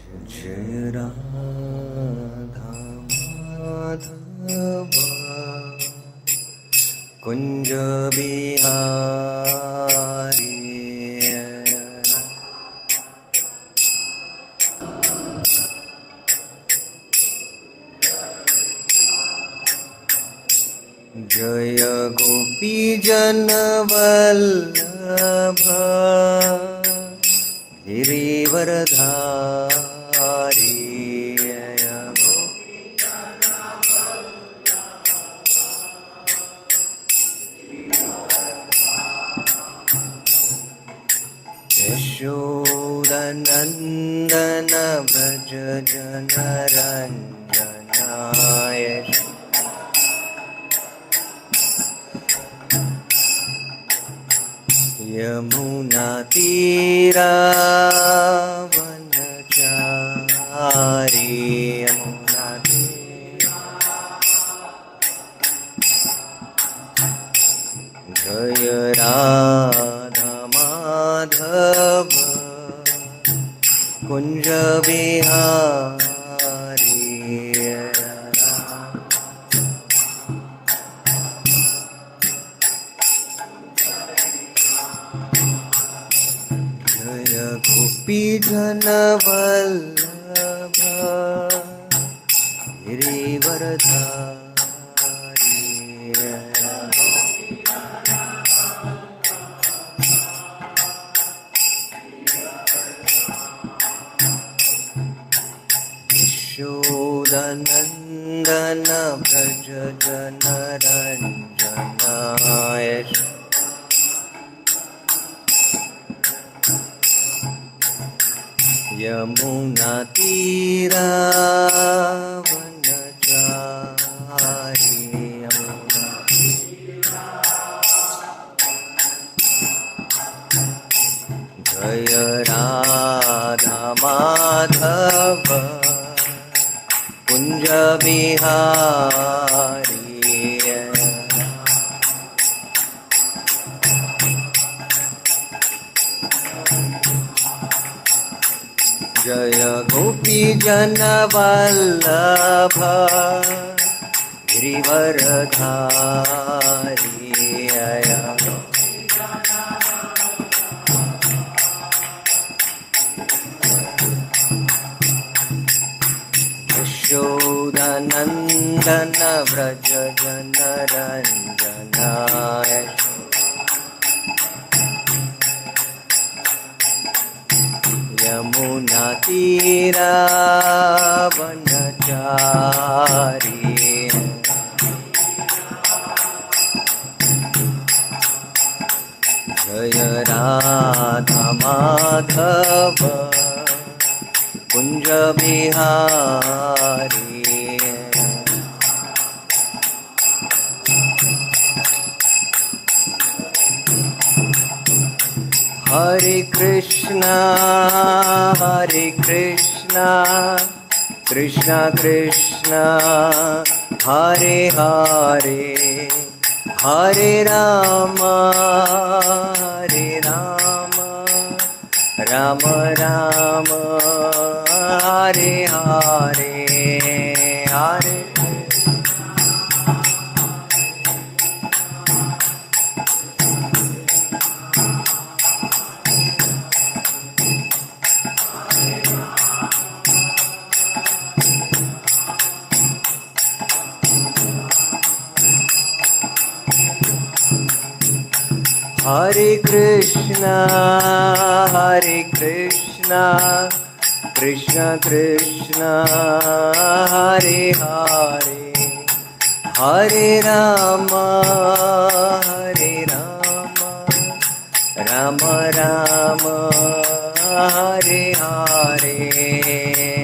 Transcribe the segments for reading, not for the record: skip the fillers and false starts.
जय राधा माधव कुंज बिहारी जय गोपी जन वल्लभ गिरिवरधारी यशोदनन्दन व्रज जनरञ्जनाय यमुनातीरावनचारी जय राधा माधव कुंज बिहारी जय गोपी जन वल्लभ गिरिवरधारी यशोदनन्दन व्रज जनरञ्जनाय यमुनातीरावनचारी जय राधा माधव कुंज बिहारी जय गोपी जन वल्लभ गिरिवरधारी यशोदनन्दन व्रज जनरञ्जनाय यमुनातीरावनचारी जय राधा माधव कुंज बिहारी हरे Krishna Krishna Krishna Hare Hare Hare Ram Ram Ram Hare Hare Hare Hare Krishna Krishna Krishna Hare Hare Hare Ram Ram Ram Hare Hare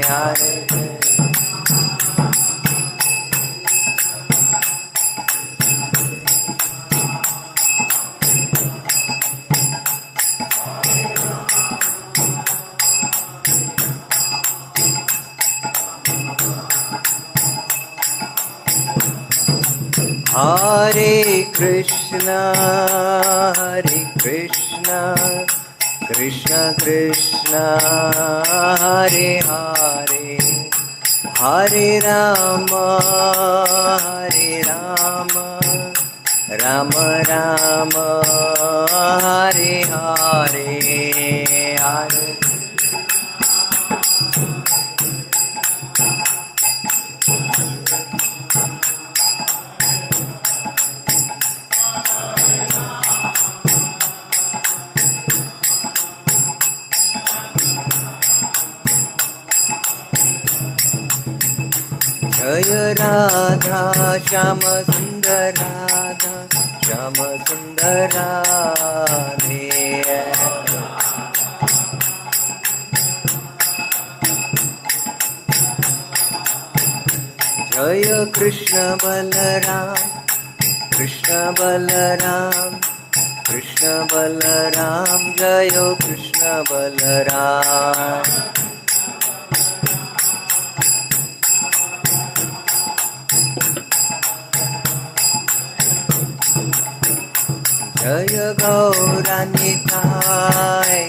Hare Hare Krishna Krishna Krishna Hare Hare Hare Rama Hare Rama Rama Rama Hare Hare Hare Jaya Radha Shama Sundar Radha Shama Sundar Radhe Jaya Krishna Balaram Krishna Balaram Krishna Balaram Jaya Krishna Balaram Jaya Gauranitai,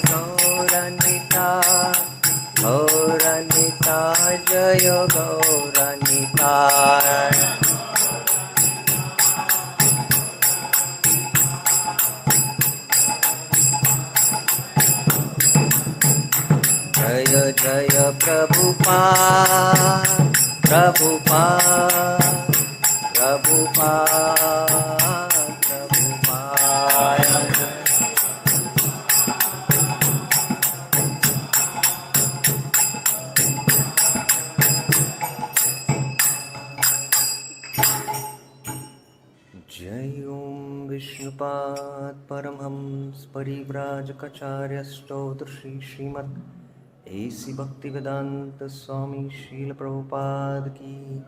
Gauranitai, Gauranitai, Jaya Gauranitai. Jaya Jaya Prabhupada, Prabhupada, Prabhupada. Vishnupat Paramhams Parivrajakacharyastodrshi Srimad A.C. Bhaktivedanta Swami Srila Prabhupada Ki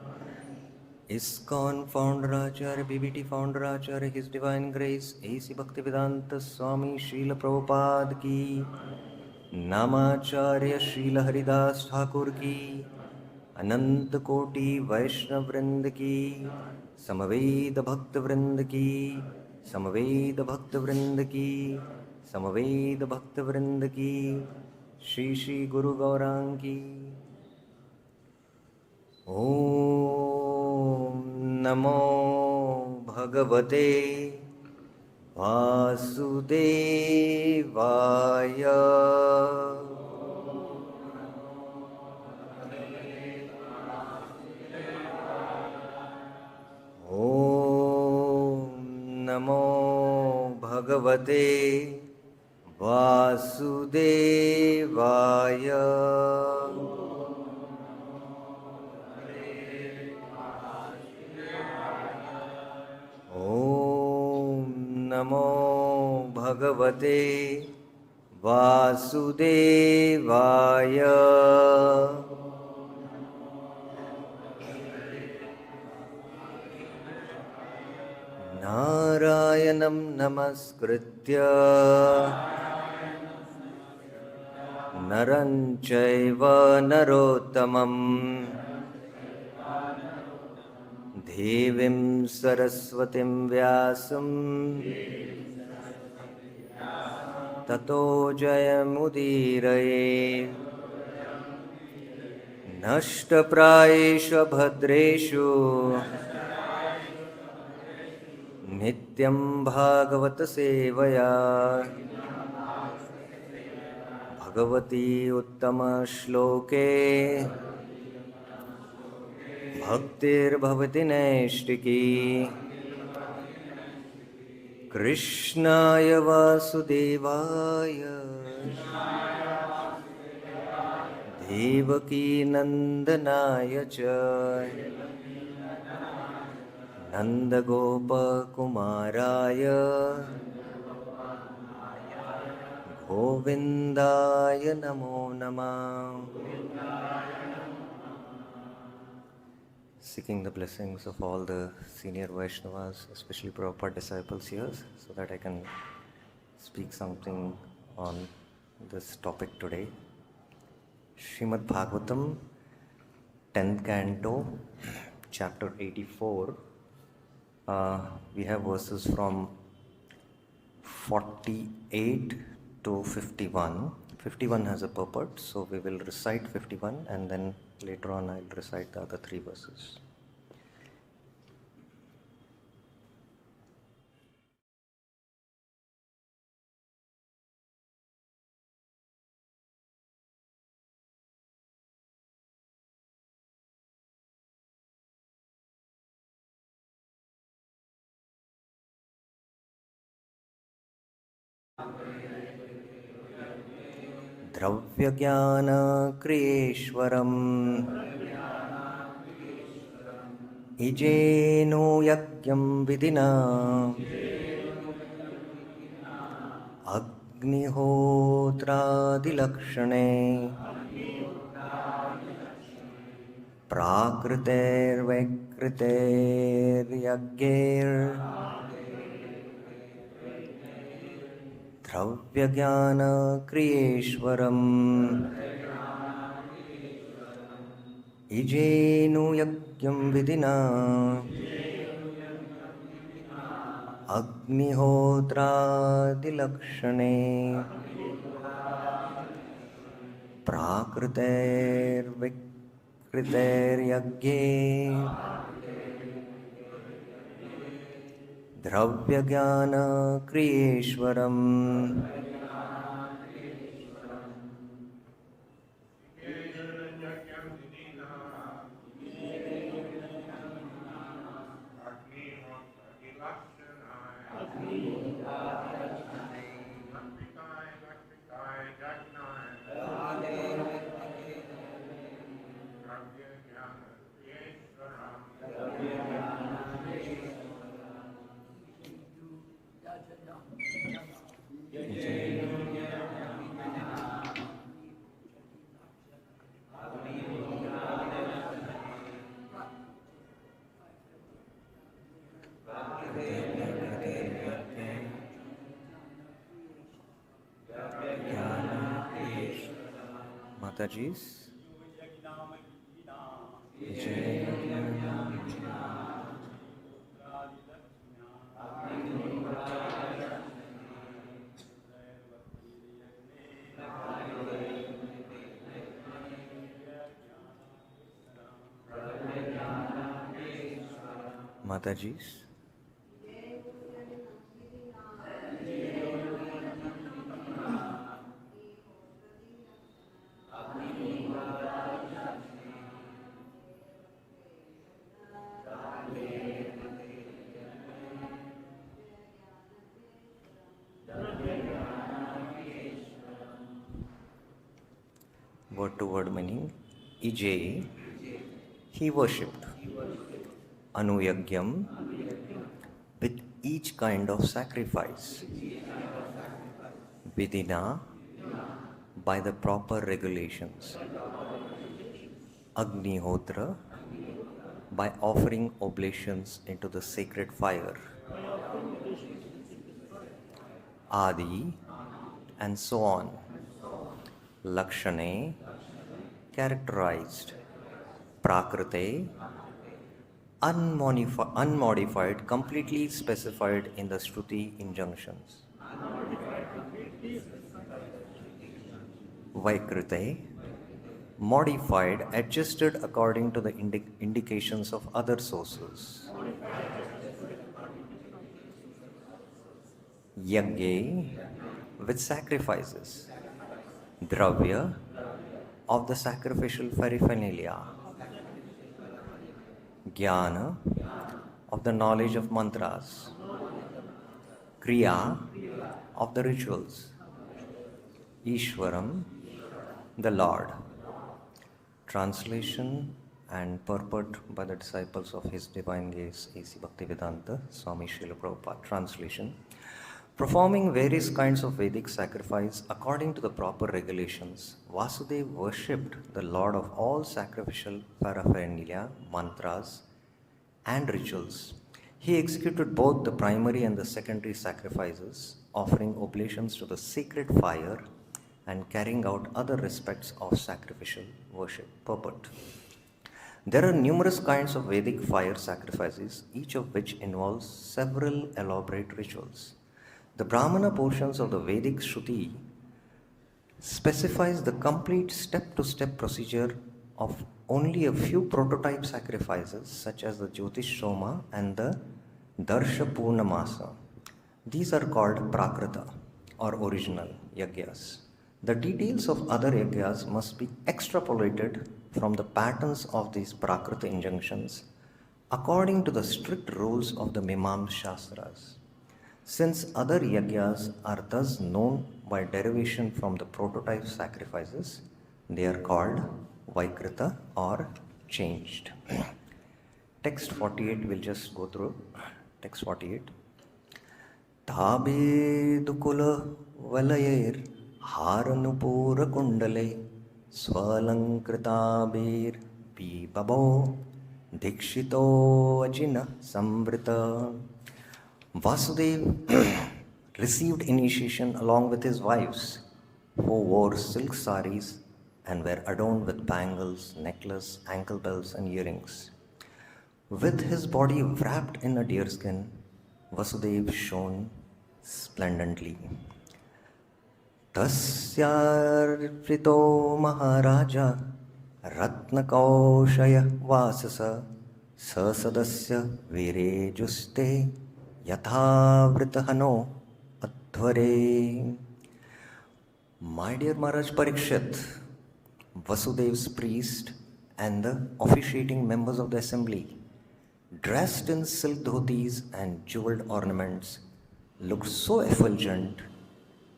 ISKCON Founder Acharya BBT Founder Acharya His Divine Grace A.C. Bhaktivedanta Swami Srila Prabhupada Ki Namacharya Srila Haridas Thakur Ki Anant Koti Vaishnav Vrind Ki Samaved Bhakta Vrind Ki Samaved Bhakta Vrind Ki Samaved Bhakta Vrind Ki Shri Shri Guru Gaurang Ki Om Namo Bhagavate Vasudevaya Namo Bhagavate Vasudevaya Om Namo Bhagavate Vasudevaya Narayanam Namaskritya Naram Chaiva Narottamam Devim Saraswatim Vyasam Tato Jayamudiraye Nashtaprayeshu Bhadreshu Nityam Bhagavata Sevaya Bhagavati Uttama Shloke Bhaktir Bhavati Naishtiki Krishnaya Vasudevaya Devaki Nandanaya Cha Nanda Gopa Kumaraya Govindaya Namo Namah. Seeking the blessings of all the senior Vaishnavas, especially Prabhupada disciples here, so that I can speak something on this topic today. Srimad Bhagavatam, 10th canto, chapter 84. We have verses from 48 to 51. 51 has a purport, so we will recite 51 and then later on I'll recite the other 3 verses. द्रव्यज्ञानक्रियेश्वरम् इजेनो यज्ञं विधिना अग्निहोत्रादिलक्षणे प्राकृतेर्वैकृतेर्यज्ञैर् द्रव्यज्ञानक्रियेश्वरम् इजेनो यज्ञं विधिना अग्निहोत्रादिलक्षणे प्राकृतेर्विकृतेर्यज्ञे द्रव्यज्ञानक्रियेश्वरम् Mataji's. Mataji's. Word to word meaning. Ije, he worshipped. Anuyagyam, with each kind of sacrifice. Vidina, by the proper regulations. Agnihotra, by offering oblations into the sacred fire. Adi, and so on. Lakshane, characterized. Prakrite, unmodified, completely specified in the Shruti injunctions. Vaikrite, modified, adjusted according to the indications of other sources. Yagye, with sacrifices. Dravya, of the sacrificial paraphernalia. Jnana, of the knowledge of mantras. Kriya, of the rituals. Ishwaram, the Lord. Translation and purport by the disciples of His Divine Grace A.C. Bhaktivedanta Swami Srila Prabhupada. Translation. Performing various kinds of Vedic sacrifice according to the proper regulations, Vasudeva worshipped the Lord of all sacrificial paraphernalia, mantras, and rituals. He executed both the primary and the secondary sacrifices, offering oblations to the sacred fire and carrying out other respects of sacrificial worship. Purport. There are numerous kinds of Vedic fire sacrifices, each of which involves several elaborate rituals. The Brahmana portions of the Vedic Shruti specifies the complete step-to-step procedure of only a few prototype sacrifices such as the Jyotish Soma and the Darsha Purnamasa. These are called Prakrita or original yagyas. The details of other yagyas must be extrapolated from the patterns of these Prakrita injunctions according to the strict rules of the Mimamsa Shastras. Since other yagyas are thus known by derivation from the prototype sacrifices, they are called Vaikrita or changed. Text 48, we'll just go through. Text 48. tābhir dukūla-valayair hāra-nūpura-kuṇḍalaiḥ sv-alaṅkṛtābhir vibabhau dīkṣito ajina-saṁvṛtaḥ. Vasudeva received initiation along with his wives, who wore silk saris and were adorned with bangles, necklace, ankle bells, and earrings. With his body wrapped in a deerskin, Vasudeva shone splendidly. Tasyartvijo mahā-rāja ratna-kaushaya vasasa sasdasya virejuste yatha-vrita-hano adhvare. My dear Maharaj Parikshit, Vasudeva's priest and the officiating members of the assembly, dressed in silk dhotis and jeweled ornaments, looked so effulgent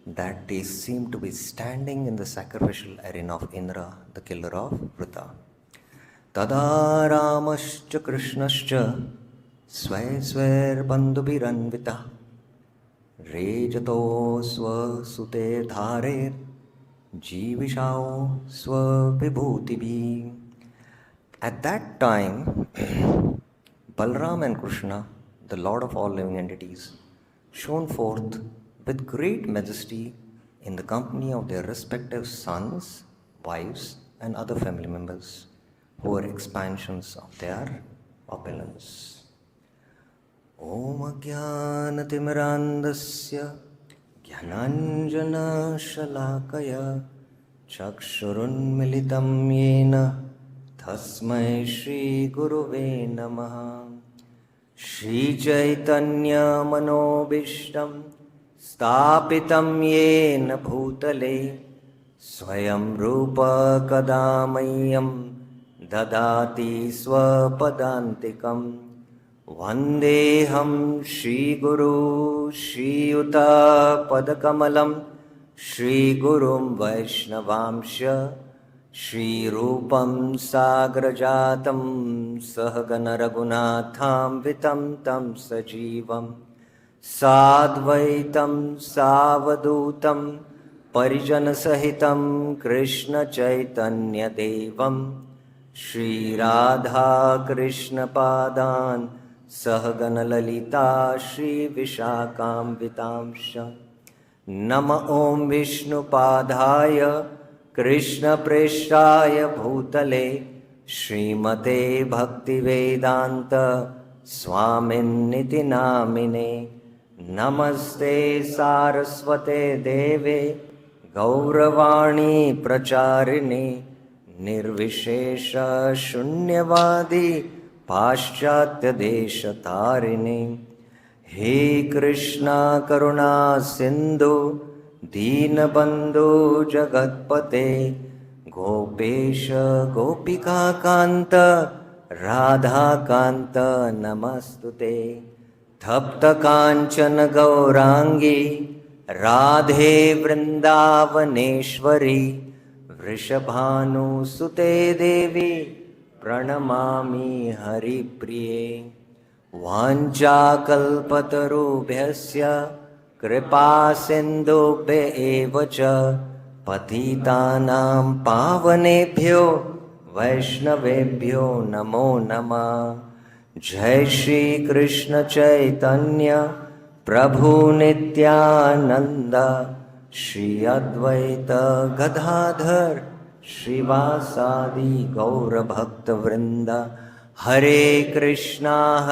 that they seemed to be standing in the sacrificial arena of Indra, the killer of Vrita. Tada Ramascha Krishnascha svai-svai-bandhu-bhiranvita rejato sva-sute dhārer jīvishau sva-vibhūtibhi. At that time, Balram and Krishna, the Lord of all living entities, shone forth with great majesty in the company of their respective sons, wives, and other family members, who were expansions of their opulence. Om ajnana-timirandasya jnananjana-shalakaya chakshurunmilitam yena tasmai Shri Guruve Namaha. Shri Chaitanya Manobishtam Stapitam Yena Bhutale Swayam Rupa Kadamayam Dadati Swapadantikam. Vandeham Shri Guru Shri Yuta Padakamalam Shri Gurum Vaishnavamsha Shri Rupam Sagrajatam Sahagana Raghunatham Vitam Tam Sajivam Sadvaitam Savadutam Parijana Sahitam Krishna Chaitanya Devam Shri Radha Krishna Padan Sahagana Lalita Shri Vishakam Vitamsha. Nama Om Vishnu Padhaya Krishna Preshaya Bhutale Srimate Bhakti Vedanta Swaminiti Namine. Namaste Saraswate Deve Gauravani Pracharini Nirvishesha Shunyavadi Paschatya Desha Tarini. He Krishna Karuna Sindhu Dīnabandhu Jagatpate Gopesha Gopika Kanta Radha Kanta Namastute. Tapta Kanchana Gaurangi Radhe Vrindavaneshwari Vrishabhanu Sute Devi Pranamami Hari Priye. Vancha kalpatarubhyasya kripa sindhubhya evacha patitanam pavanebhyo vaishnavebhyo namo namah. Jai Shri Krishna Chaitanya Prabhu Nityananda Shri Advaita Gadadhar Shrivasadi Gaura Bhakta Vrinda. Hare Krishna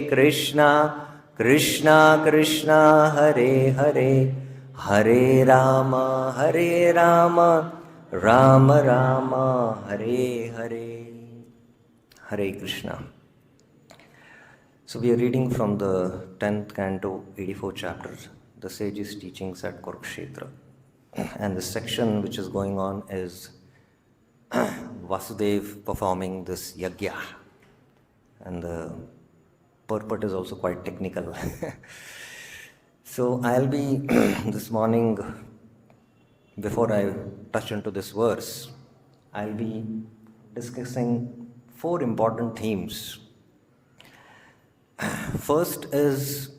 Krishna Krishna Hare Hare Hare Rama, Hare Rama, Rama Rama, Hare Hare. Hare Krishna. So we are reading from the 10th canto, 84th chapter, the sage's teachings at Kurukshetra. And the section which is going on is Vasudeva performing this yagya. And the purport is also quite technical. So I'll be this morning, before I touch into this verse, I'll be discussing 4 important themes. First is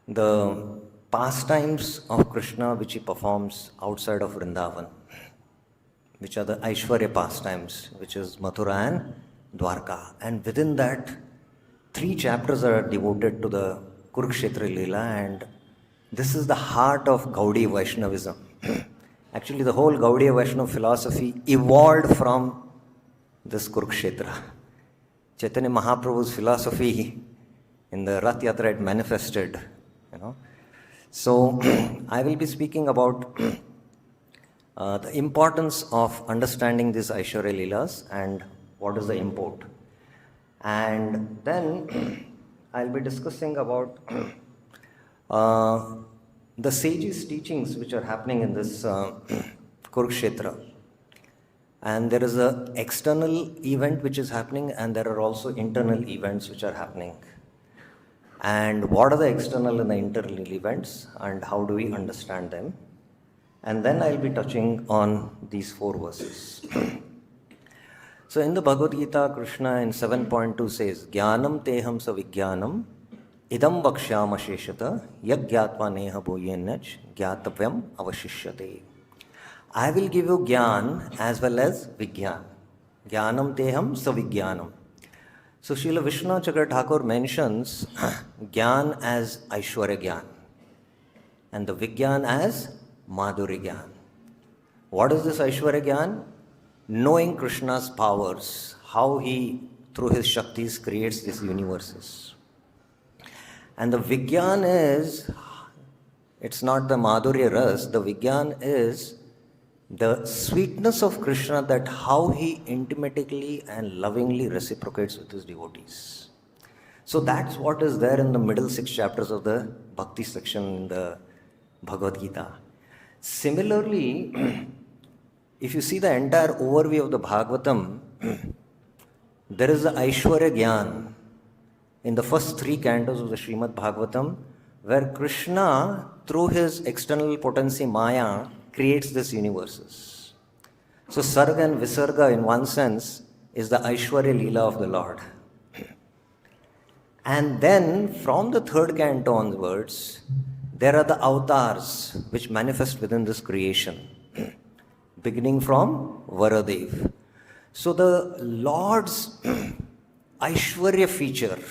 the pastimes of Krishna which he performs outside of Vrindavan, which are the Aishwarya pastimes, which is Mathura and Dwarka. And within that, 3 chapters are devoted to the Kurukshetra Leela, and this is the heart of Gaudiya Vaishnavism. Actually, the whole Gaudiya Vaishnava philosophy evolved from this Kurukshetra. Chaitanya Mahaprabhu's philosophy in the Rath Yatra it manifested, So, I will be speaking about the importance of understanding these Aishwarya Leelas and what is the import. And then I'll be discussing about the sages' teachings which are happening in this Kurukshetra. And there is an external event which is happening, and there are also internal events which are happening. And what are the external and the internal events, and how do we understand them? And then I'll be touching on these 4 verses. So in the Bhagavad Gita, Krishna in 7.2 says, Jnanam teham savijnanam idam vakshyama sheshata yagyatva neha bhuyenach gyatavyam avashishyate. I will give you Gyan as well as Vigyan. Jnanam teham savijnanam. So Srila Vishnu Chakra Thakur mentions Gyan as Aishwarya Gyan and the Vigyan as Madhurya Gyan. What is this Aishwarya Gyan? Knowing Krishna's powers, how he through his Shaktis creates these universes. And the Vigyan is, it's not the Madhurya Ras, the Vigyan is the sweetness of Krishna, that how he intimately and lovingly reciprocates with his devotees. So that's what is there in the middle 6 chapters of the Bhakti section in the Bhagavad Gita. Similarly, if you see the entire overview of the Bhagavatam, there is the Aishwarya Gyan in the first 3 cantos of the Srimad Bhagavatam, where Krishna, through his external potency Maya, creates these universes. So Sarga and Visarga, in one sense, is the Aishwarya Leela of the Lord. And then, from the 3rd canto onwards, there are the avatars which manifest within this creation, beginning from Varadev. So the Lord's Aishwarya feature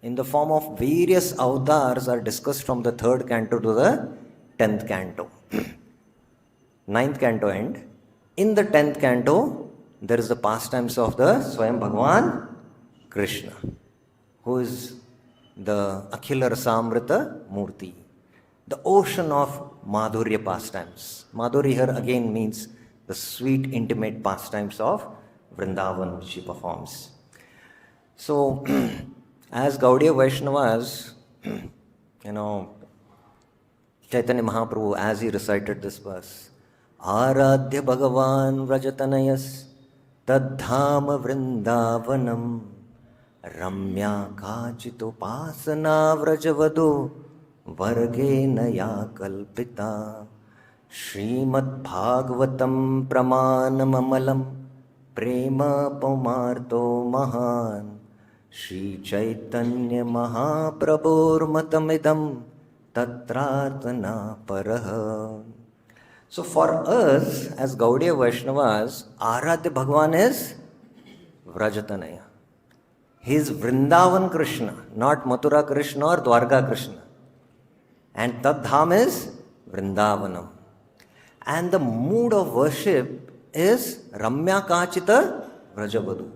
in the form of various avatars are discussed from the 3rd canto to the 10th canto. 9th canto end. In the 10th canto, there is the pastimes of the Swayam Bhagavan Krishna, who is the Akhila Rasamrita Murti, the ocean of Madhurya pastimes. Madhurya here again means the sweet, intimate pastimes of Vrindavan which she performs. So, as Gaudiya Vaishnavas, Chaitanya Mahaprabhu, as he recited this verse, Aradhya Bhagavan Vrajatanayas Tadhama Vrindavanam Ramya Kachito Pasana Vrajavadu Vargena Ya Kalpita Srimad Bhagavatam Pramanam Amalam Prema Paumarto Mahan Shri Chaitanya Mahaprabhur Matamidam Tatrartana Paraha. So for us, as Gaudiya Vaishnavas, Aradhya Bhagavan is Vrajatanaya. He is Vrindavan Krishna, not Mathura Krishna or Dwarka Krishna. And Tadham is Vrindavanam. And the mood of worship is Ramya Kachita Vrajavadu.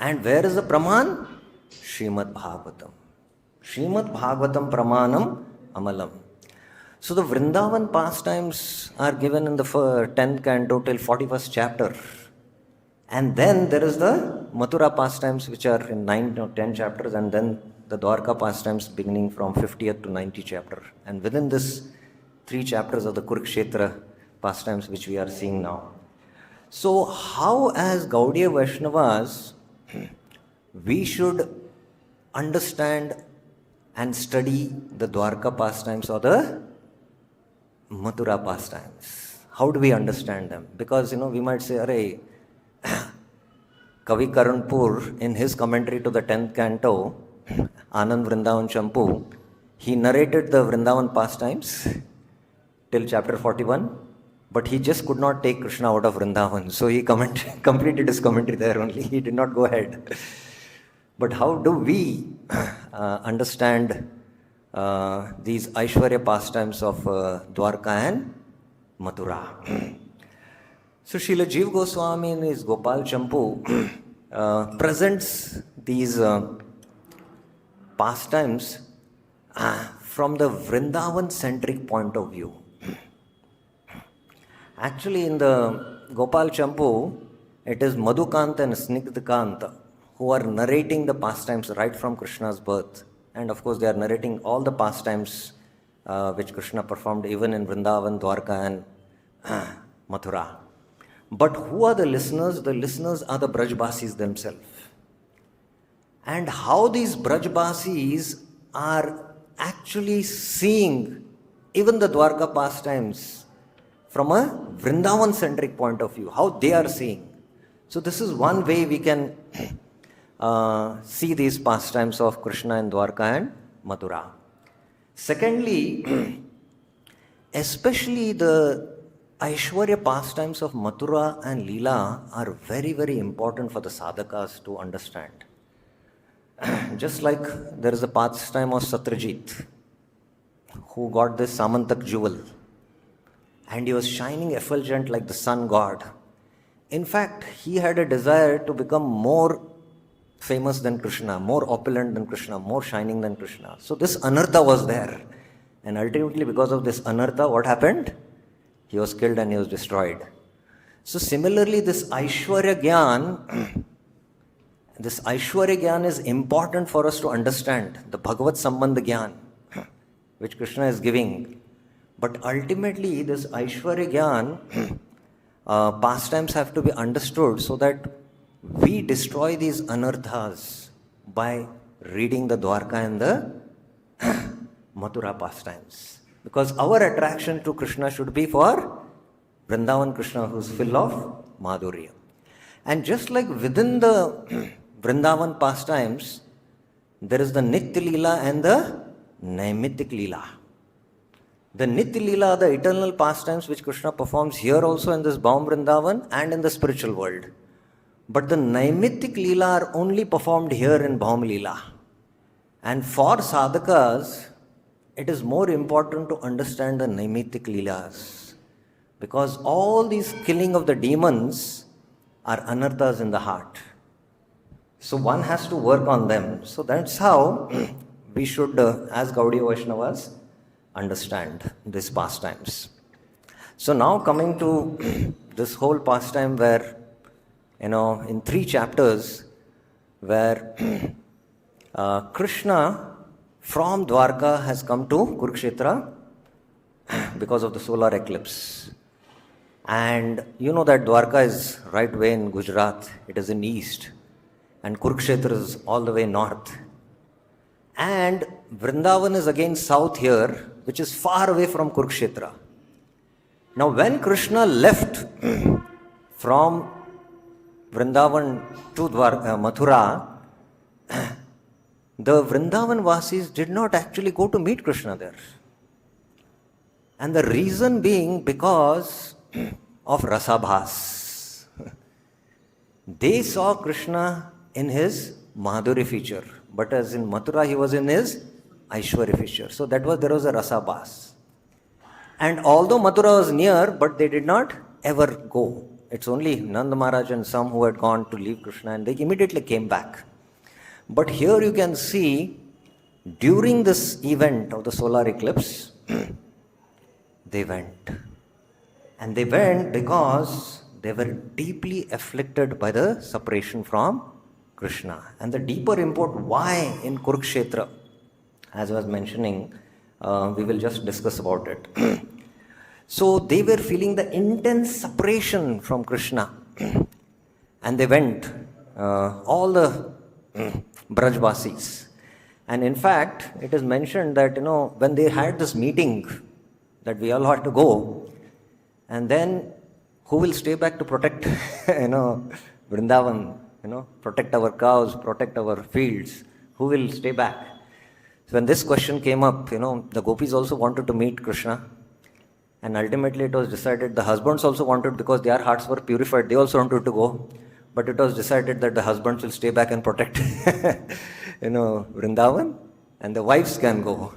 And where is the Praman? Srimad Bhagavatam. Srimad Bhagavatam Pramanam amalam. So the Vrindavan pastimes are given in the 10th canto till 41st chapter. And then there is the Mathura pastimes which are in 9 or 10 chapters, and then the Dwarka pastimes beginning from 50th to 90th chapter. And within this 3 chapters of the Kurukshetra pastimes which we are seeing now. So how as Gaudiya Vaishnavas we should understand and study the Dwarka pastimes or the Mathura pastimes? How do we understand them? Because we might say, Arey, Kavi Karanpur in his commentary to the 10th canto, Anand Vrindavan Champu, he narrated the Vrindavan pastimes till chapter 41, but he just could not take Krishna out of Vrindavan. So he completed his commentary there only. He did not go ahead. But how do we understand these Aishwarya pastimes of Dwarka and Mathura? So Srila Jiva Goswami in his Gopal Champu presents these pastimes from the Vrindavan-centric point of view. Actually, in the Gopal Champu, it is Madhukanta and Snigdhakanta who are narrating the pastimes right from Krishna's birth. And of course, they are narrating all the pastimes which Krishna performed even in Vrindavan, Dwarka and Mathura. But who are the listeners? The listeners are the Brajbasis themselves. And how these Brajbasis are actually seeing even the Dwarka pastimes from a Vrindavan-centric point of view, how they are seeing. So this is one way we can see these pastimes of Krishna in Dwarka and Mathura. Secondly, especially the Aishwarya pastimes of Mathura and Leela are very, very important for the sadhakas to understand. Just like there is a pastime of Satyajit, who got this Samantak jewel, and he was shining effulgent like the sun god. In fact, he had a desire to become more famous than Krishna, more opulent than Krishna, more shining than Krishna. So this anartha was there. And ultimately, because of this anartha, what happened? He was killed and he was destroyed. So similarly, this Aishwarya Gyan, is important for us to understand, the Bhagavad Sambandha Gyan, which Krishna is giving. But ultimately, this Aishwarya Gyan, pastimes have to be understood so that we destroy these anarthas by reading the Dwarka and the Mathura pastimes. Because our attraction to Krishna should be for Vrindavan Krishna, who is full of Madhurya. And just like within the Vrindavan pastimes, there is the Nitya Leela and the Naimitik Leela. The Nitya Leela, the eternal pastimes which Krishna performs here also in this Bhaum Vrindavan and in the spiritual world. But the Naimitik Leela are only performed here in Bhaum Leela. And for sadhakas, it is more important to understand the Naimitik Leelas. Because all these killing of the demons are anarthas in the heart. So one has to work on them. So that's how we should, as Gaudiya Vaishnavas, understand these pastimes. So now coming to this whole pastime where, in 3 chapters, where Krishna from Dwarka has come to Kurukshetra because of the solar eclipse. And you know that Dwarka is right way in Gujarat, it is in east, and Kurukshetra is all the way north. And Vrindavan is again south here, which is far away from Kurukshetra. Now when Krishna left from Vrindavan to Mathura, the Vrindavan Vasis did not actually go to meet Krishna there. And the reason being because of Rasabhas. They saw Krishna in his Madhuri feature, but as in Mathura he was in his Aishwarya feature. So there was a Rasabhas. And although Mathura was near, but they did not ever go. It's only Nanda Maharaj and some who had gone to leave Krishna, and they immediately came back. But here you can see during this event of the solar eclipse, they went. And they went because they were deeply afflicted by the separation from Krishna. And the deeper import, why in Kurukshetra, as I was mentioning, we will just discuss about it. So they were feeling the intense separation from Krishna. And they went, all the Brajvasis. And in fact, it is mentioned that, when they had this meeting, that we all had to go, and then who will stay back to protect, Vrindavan, protect our cows, protect our fields? Who will stay back? So when this question came up, the gopis also wanted to meet Krishna. And ultimately it was decided, the husbands also wanted, because their hearts were purified, they also wanted to go. But it was decided that the husbands will stay back and protect, Vrindavan, and the wives can go,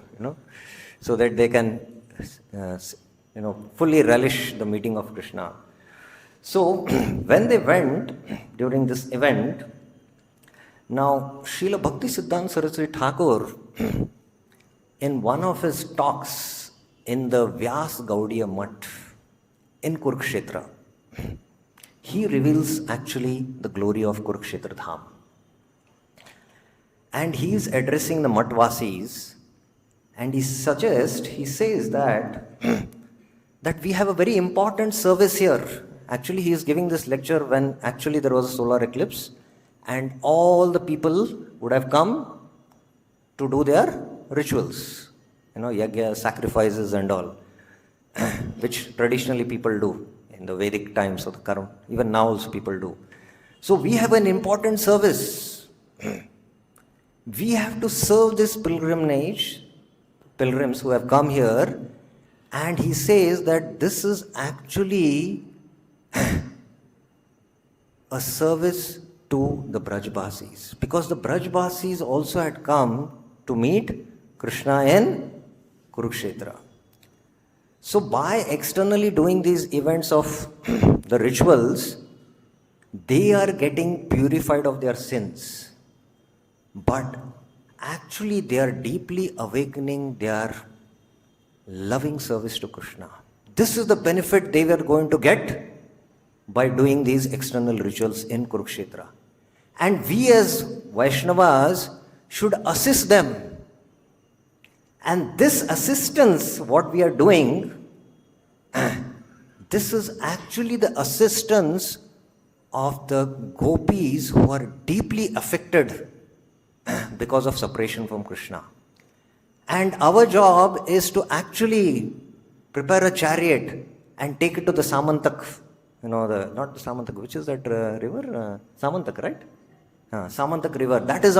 so that they can, fully relish the meeting of Krishna. So, when they went during this event, now Srila Bhakti Siddhanta Saraswati Thakur, in one of his talks in the Vyas Gaudiya Mutt in Kurukshetra, he reveals actually the glory of Kurukshetra Dham. And he is addressing the Mattvasis, and he says that, that we have a very important service here. Actually, he is giving this lecture when actually there was a solar eclipse, and all the people would have come to do their rituals, yagya, sacrifices and all, which traditionally people do in the Vedic times of the current, even now also people do. So we have an important service. We have to serve this pilgrims who have come here, and he says that this is actually a service to the Brajbasis, because the Brajbasis also had come to meet Krishna in Kurukshetra. So by externally doing these events of the rituals, they are getting purified of their sins. But actually they are deeply awakening their loving service to Krishna. This is the benefit they were going to get by doing these external rituals in Kurukshetra. And we as Vaishnavas should assist them. And this assistance, what we are doing, this is actually the assistance of the gopis who are deeply affected because of separation from Krishna. And our job is to actually prepare a chariot and take it to the Samantak, not the Samantak, which is that river? Samantak, right? Samantak river. That is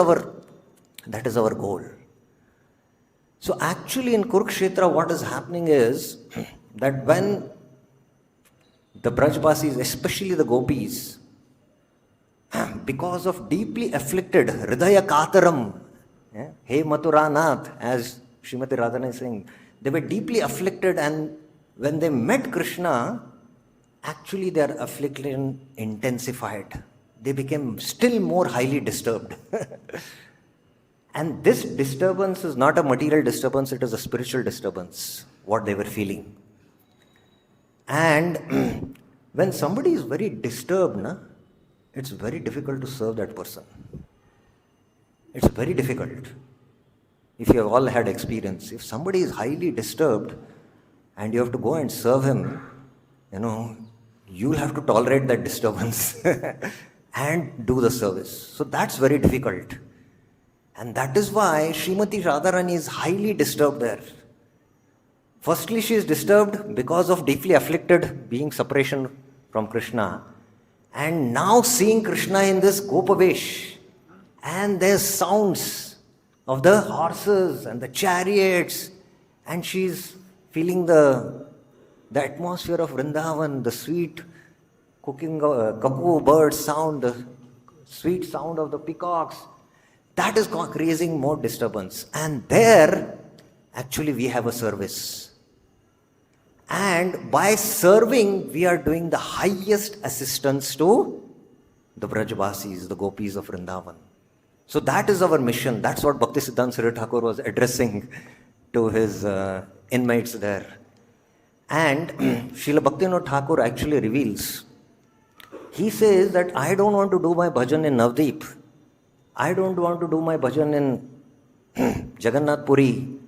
our goal. So actually in Kurukshetra, what is happening is that when the Brajbasis, especially the gopis, because of deeply afflicted, Hridaya Kataram, He Mathuranath, as Srimati Radhana is saying, they were deeply afflicted, and when they met Krishna, actually their affliction intensified. They became still more highly disturbed. And this disturbance is not a material disturbance, it is a spiritual disturbance, what they were feeling. And when somebody is very disturbed, it's very difficult to serve that person. It's very difficult. If you have all had experience, if somebody is highly disturbed and you have to go and serve him, you'll have to tolerate that disturbance and do the service. So that's very difficult. And that is why Srimati Radharani is highly disturbed there. Firstly, she is disturbed because of deeply afflicted being separation from Krishna. And now seeing Krishna in this Gopavesh, and there's sounds of the horses and the chariots, and she's feeling the atmosphere of Vrindavan, the sweet cooking cuckoo bird sound, the sweet sound of the peacocks. That is creating more disturbance. And there, actually, we have a service. And by serving, we are doing the highest assistance to the Brajbasis, the gopis of Vrindavan. So that is our mission. That's what Bhaktisiddhanta Saraswati Thakur was addressing to his inmates there. And Srila Bhaktivinoda Thakur actually reveals, he says that I don't want to do my bhajan in Navdeep. I don't want to do my bhajan in Jagannath Puri.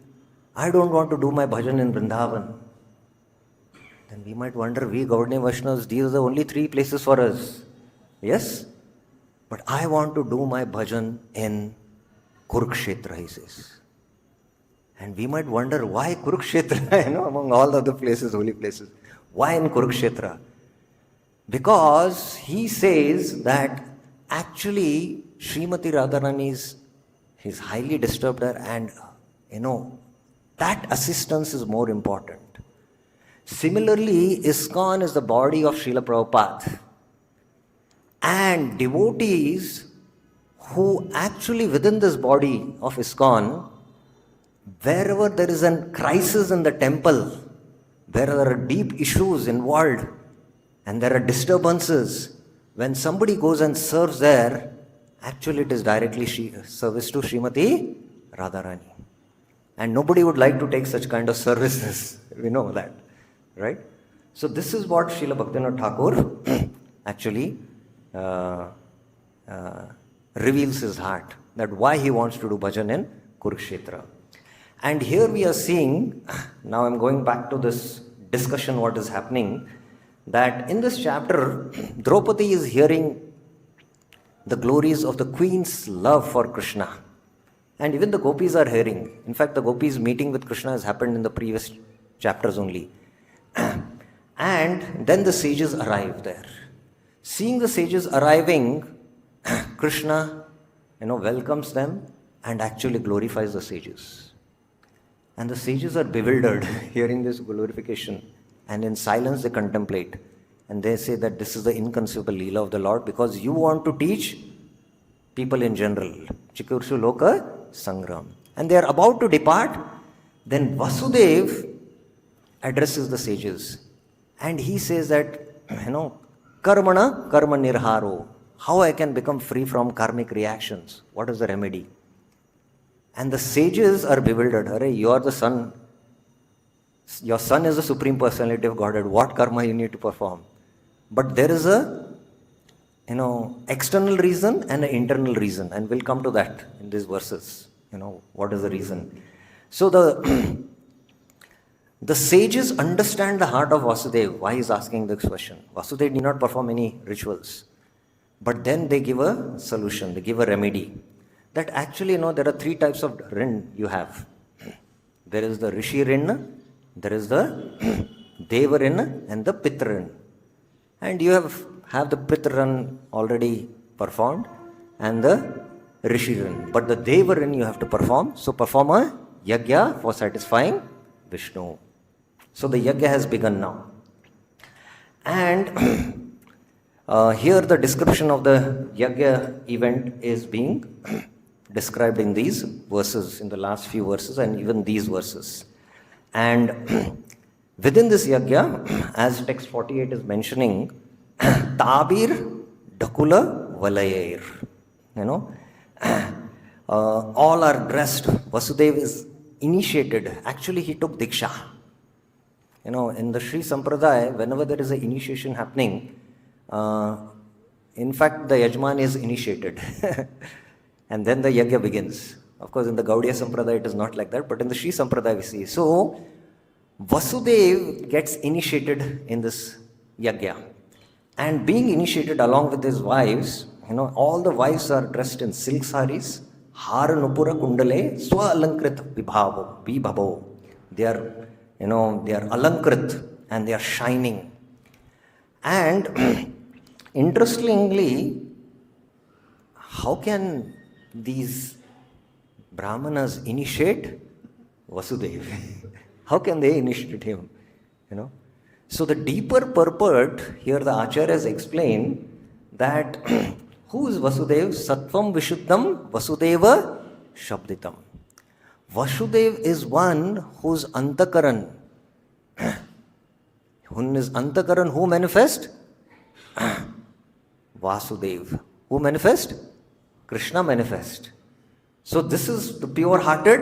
I don't want to do my bhajan in Vrindavan. Then we might wonder, we Gaudiya Vaishnavas, these are the only 3 places for us. Yes? But I want to do my bhajan in Kurukshetra, he says. And we might wonder, why Kurukshetra, among all the other places, holy places? Why in Kurukshetra? Because he says that actually Srimati Radharani is highly disturbed there, and that assistance is more important. Similarly, ISKCON is the body of Srila Prabhupada. And devotees who actually within this body of ISKCON, wherever there is a crisis in the temple, where there are deep issues involved and there are disturbances, when somebody goes and serves there, actually it is directly service to Srimati Radharani. And nobody would like to take such kind of services. We know that, right? So this is what Srila Bhaktivinoda Thakur actually reveals his heart, that why he wants to do bhajan in Kurukshetra. And here we are seeing, now I'm going back to this discussion what is happening, that in this chapter, Draupadi is hearing the glories of the queen's love for Krishna. And even the gopis are hearing. In fact, the gopis meeting with Krishna has happened in the previous chapters only. And then the sages arrive there. Seeing the sages arriving, Krishna, welcomes them and actually glorifies the sages. And the sages are bewildered hearing this glorification. And in silence they contemplate. And they say that this is the inconceivable Leela of the Lord, because you want to teach people in general. Chikurshu Loka Sangram. And they are about to depart. Then Vasudeva addresses the sages. And he says that, Karmana karma nirharo. How I can become free from karmic reactions? What is the remedy? And the sages are bewildered. Arey, you are the son. Your son is the Supreme Personality of Godhead. What karma you need to perform? But there is a, external reason and an internal reason. And we'll come to that in these verses. What is the reason? So the sages understand the heart of Vasudeva. Why he is asking this question? Vasudeva did not perform any rituals. But then they give a solution. They give a remedy. That actually, there are 3 types of rin you have. There is the Rishi rin, there is the Deva rin, and the Pitra rin. And you have the Pitra rin already performed and the Rishi rin. But the Deva rin you have to perform. So perform a yajna for satisfying Vishnu. So the yajna has begun now. And here the description of the yajna event is being described in these verses, in the last few verses and even these verses. And within this yajna, as text 48 is mentioning, tābhir, dukūla-valayair. All are dressed. Vasudeva is initiated. Actually, he took diksha. In the Sri Sampradaya, whenever there is an initiation happening, in fact, the Yajman is initiated. And then the yajna begins. Of course, in the Gaudiya Sampradaya, it is not like that, but in the Sri Sampradaya, we see. So, Vasudeva gets initiated in this yajna. And being initiated along with his wives, all the wives are dressed in silk saris, hāra-nūpura-kuṇḍalaiḥ, sv-alaṅkṛtābhir, vibabhau. They are, they are alaṅkṛt and they are shining. And interestingly, how can these Brahmanas initiate Vasudeva? How can they initiate him? So the deeper purport, here the acharyas explain that who is Vasudeva? Sattvam Vishuddham Vasudeva Shabditam. Vasudeva is one whose antakaran. Who is antakaran? Who manifest? Vasudeva. Who manifest? Krishna manifest. So this is the pure-hearted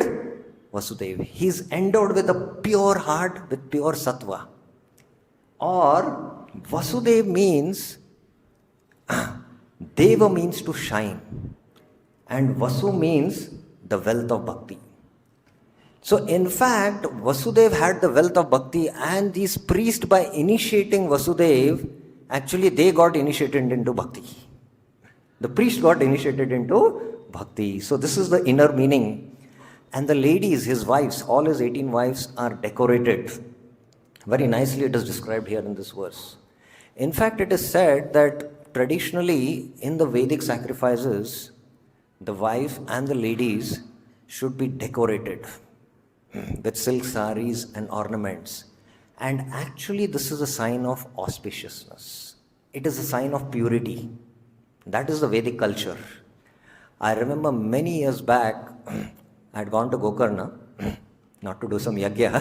Vasudeva. He is endowed with a pure heart, with pure sattva. Or Vasudeva means, Deva means to shine. And Vasu means the wealth of bhakti. So in fact, Vasudeva had the wealth of bhakti, and these priests, by initiating Vasudeva, actually they got initiated into bhakti. The priest got initiated into bhakti. So this is the inner meaning. And the ladies, his wives, all his 18 wives are decorated. Very nicely it is described here in this verse. In fact, it is said that traditionally in the Vedic sacrifices, the wife and the ladies should be decorated with silk saris and ornaments. And actually this is a sign of auspiciousness. It is a sign of purity. That is the Vedic culture. I remember many years back, I had gone to Gokarna, not to do some yagya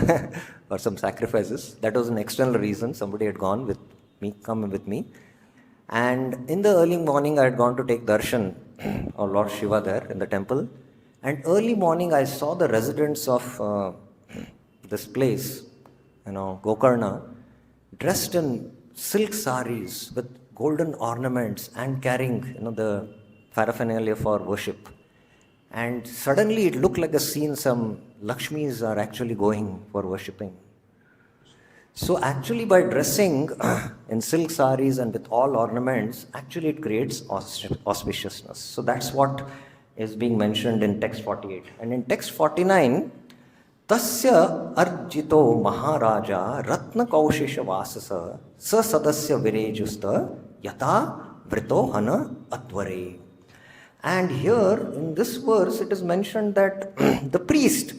or some sacrifices. That was an external reason. Somebody had gone with me, come with me. And in the early morning, I had gone to take darshan of Lord Shiva there in the temple. And early morning, I saw the residents of this place, Gokarna, dressed in silk saris with golden ornaments and carrying, the paraphernalia for worship. And suddenly it looked like a scene, some Lakshmis are actually going for worshipping. So actually by dressing in silk saris and with all ornaments, actually it creates auspiciousness. So that's what is being mentioned in text 48. And in text 49, tasyartvijo mahā-rāja ratna kaushisha vasasa sasdasya virejusta yata vrito hana atvare. And here in this verse it is mentioned that the priest,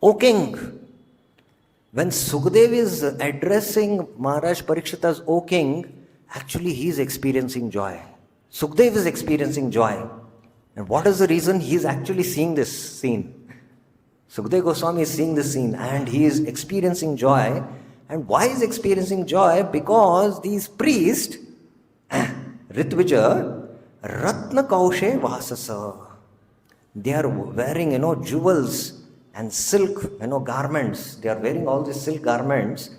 O king, when Sukadeva is addressing Maharaj Parikshit as O king, actually he is experiencing joy. Sukadeva is experiencing joy. And what is the reason? He is actually seeing this scene. Sukadeva Goswami is seeing this scene and he is experiencing joy. And why is he experiencing joy? Because these priests, Ritvija, Ratna Kaushe Vasasa, they are wearing, jewels and silk, garments. They are wearing all these silk garments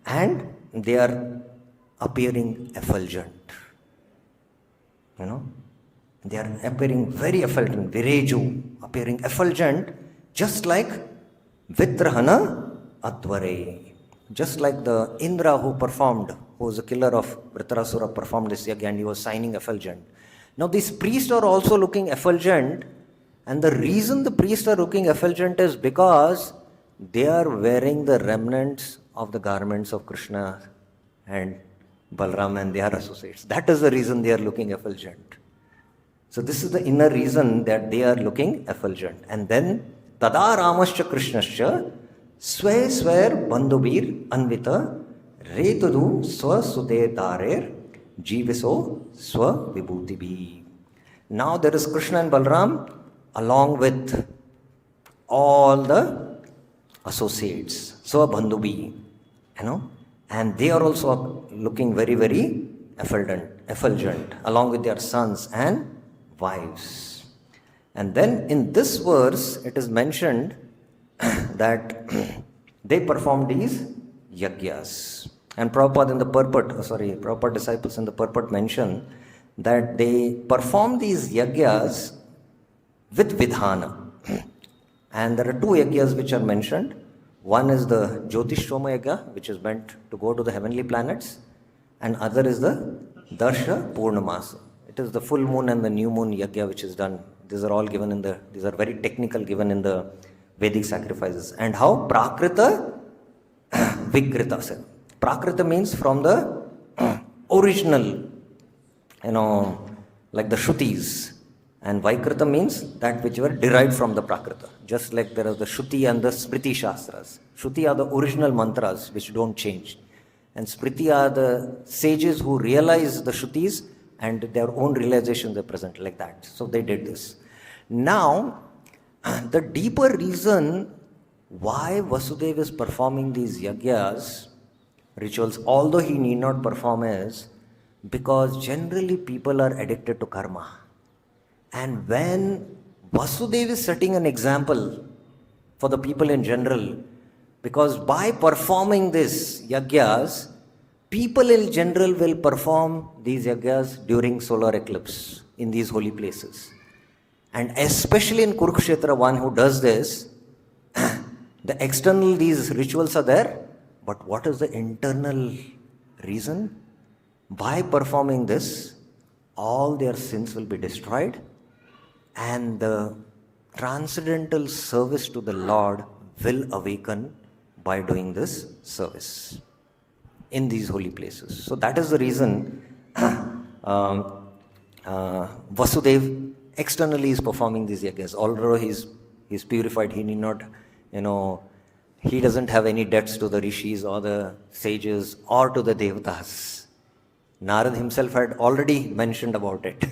and they are appearing effulgent. They are appearing very effulgent, vireju, appearing effulgent, just like Vitrahana Atvare. Just like the Indra who was the killer of Vritarasura, performed this yagya and he was shining effulgent. Now these priests are also looking effulgent, and the reason the priests are looking effulgent is because they are wearing the remnants of the garments of Krishna and Balram and their associates. That is the reason they are looking effulgent. So this is the inner reason that they are looking effulgent. And then Tada Ramascha Krishnascha Sver Bandhubir Anvita Retudu Swasute Tarer Jiviso Swa-vibhutibi. Now there is Krishna and Balram along with all the associates, Swa-bandhubi, and they are also looking very, very effulgent along with their sons and wives. And then in this verse it is mentioned that they perform these yagyas. And Prabhupada disciples in the purport mention that they perform these yagyas with vidhana. And there are two yagyas which are mentioned. One is the Jyotishoma yagya, which is meant to go to the heavenly planets, and other is the Darsha Purnamasa. It is the full moon and the new moon yagya which is done. These are all given these are very technical, given in the Vedic sacrifices. And how? Prakrita Vikrita. Prakrita means from the original, like the Shrutis. And Vaikrita means that which were derived from the Prakrita. Just like there are the Shruti and the Smriti Shastras. Shruti are the original mantras which don't change. And Smriti are the sages who realize the Shrutis and their own realizations are present like that. So they did this. Now, the deeper reason why Vasudeva is performing these yagyas, rituals, although he need not perform, is because generally people are addicted to karma. And when Vasudeva is setting an example for the people in general, because by performing this yagyas, people in general will perform these yagyas during solar eclipse in these holy places. And especially in Kurukshetra, one who does this, the external, these rituals are there, but what is the internal reason? By performing this, all their sins will be destroyed, and the transcendental service to the Lord will awaken by doing this service in these holy places. So that is the reason Vasudeva externally is performing these yagyas. Although he's purified, he need not, he doesn't have any debts to the rishis or the sages or to the devatas. Narad himself had already mentioned about it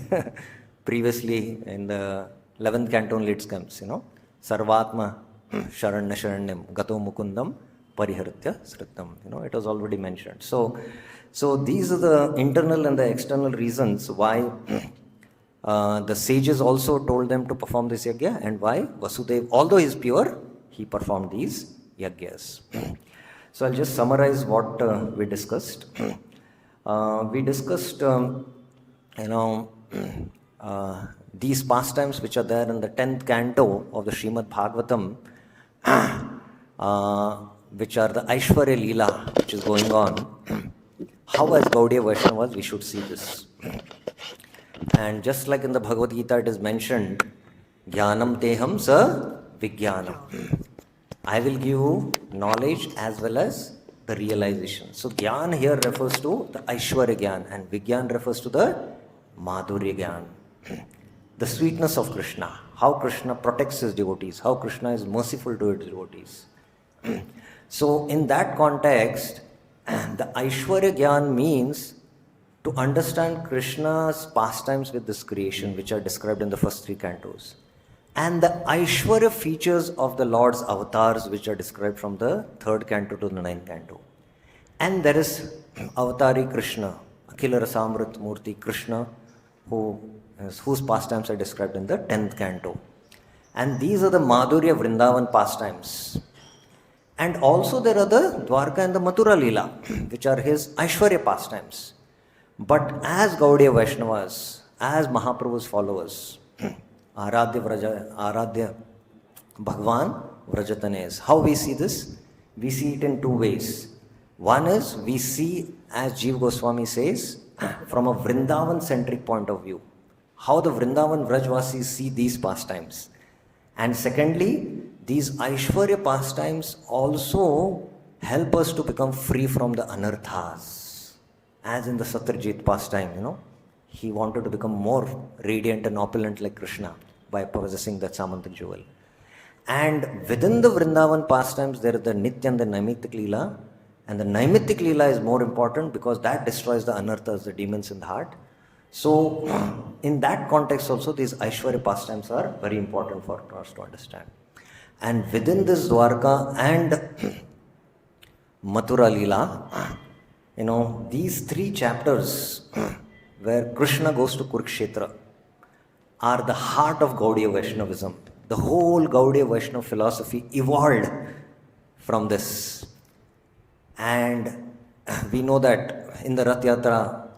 previously in the 11th canto in Leeds comes, Sarvatma Sharanya Sharanyam Gato Mukundam Pariharitya Sritam. It was already mentioned. So these are the internal and the external reasons why the sages also told them to perform this yagya, and why Vasudeva, although he is pure, he performed these yagyas. So I'll just summarize what we discussed. We discussed, these pastimes which are there in the 10th canto of the Srimad Bhagavatam, which are the Aishwarya Leela which is going on. How as Gaudiya Vaishnavas we should see this. And just like in the Bhagavad Gita it is mentioned, Jnanam teham sa vijnanam. I will give you knowledge as well as the realization. So Jnana here refers to the Aishwarya Jnana, and Vijnana refers to the Madhurya Jnana. The sweetness of Krishna, how Krishna protects his devotees, how Krishna is merciful to his devotees. So in that context, the Aishwarya Jnana means to understand Krishna's pastimes with this creation, which are described in the first 3 cantos, and the Aishwarya features of the Lord's avatars, which are described from the 3rd canto to the 9th canto. And there is Avatari Krishna, Akhila Rasamrit Murti Krishna, whose pastimes are described in the 10th canto. And these are the Madhurya Vrindavan pastimes. And also there are the Dwarka and the Mathura Leela, which are his Aishwarya pastimes. But as Gaudiya Vaishnavas, as Mahaprabhu's followers, Aradhya Bhagwan Vrajatanes, how we see this? We see it in 2 ways. One is we see, as Jiva Goswami says, from a Vrindavan-centric point of view, how the Vrindavan Vrajvasis see these pastimes. And secondly, these Aishwarya pastimes also help us to become free from the anarthas. As in the Satyajit pastime, he wanted to become more radiant and opulent like Krishna by possessing that Samantak jewel. And within the Vrindavan pastimes, there is the Nitya and the Naimittik Leela. And the Naimittik Leela is more important because that destroys the anarthas, the demons in the heart. So, in that context also, these Aishwarya pastimes are very important for us to understand. And within this Dwarka and Mathura Leela, these 3 chapters where Krishna goes to Kurukshetra are the heart of Gaudiya Vaishnavism. The whole Gaudiya Vaishnava philosophy evolved from this. And we know that in the Rath Yatra,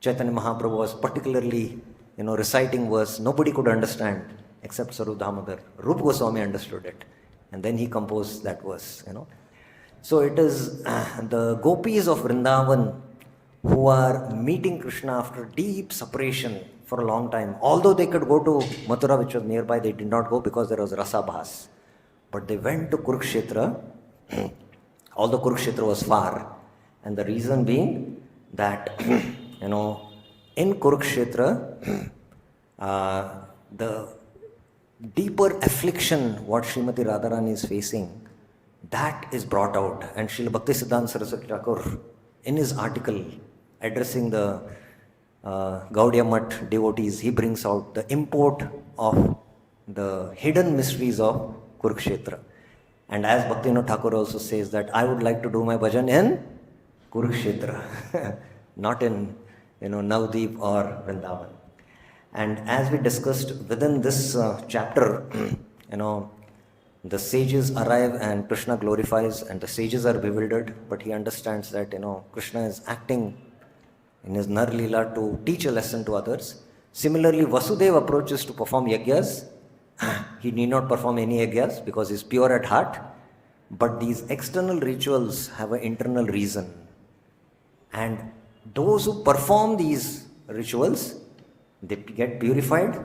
Chaitanya Mahaprabhu was particularly, reciting verse nobody could understand except Sarup Damodar. Rupa Goswami understood it. And then he composed that verse, So it is the gopis of Vrindavan who are meeting Krishna after deep separation for a long time. Although they could go to Mathura, which was nearby, they did not go because there was Rasabhas. But they went to Kurukshetra, although Kurukshetra was far. And the reason being that, in Kurukshetra, the deeper affliction what Srimati Radharani is facing, that is brought out. And Srila Bhaktisiddhanta Saraswati Thakur, in his article addressing the Gaudiya Math devotees, he brings out the import of the hidden mysteries of Kurukshetra. And as Bhaktivinoda Thakur also says that I would like to do my bhajan in Kurukshetra, not in Navdeep or Vrindavan. And as we discussed within this chapter, the sages arrive and Krishna glorifies, and the sages are bewildered, but he understands that, Krishna is acting in his Nar Leela to teach a lesson to others. Similarly, Vasudeva approaches to perform yagyas. He need not perform any yagyas because he is pure at heart. But these external rituals have an internal reason. And those who perform these rituals, they get purified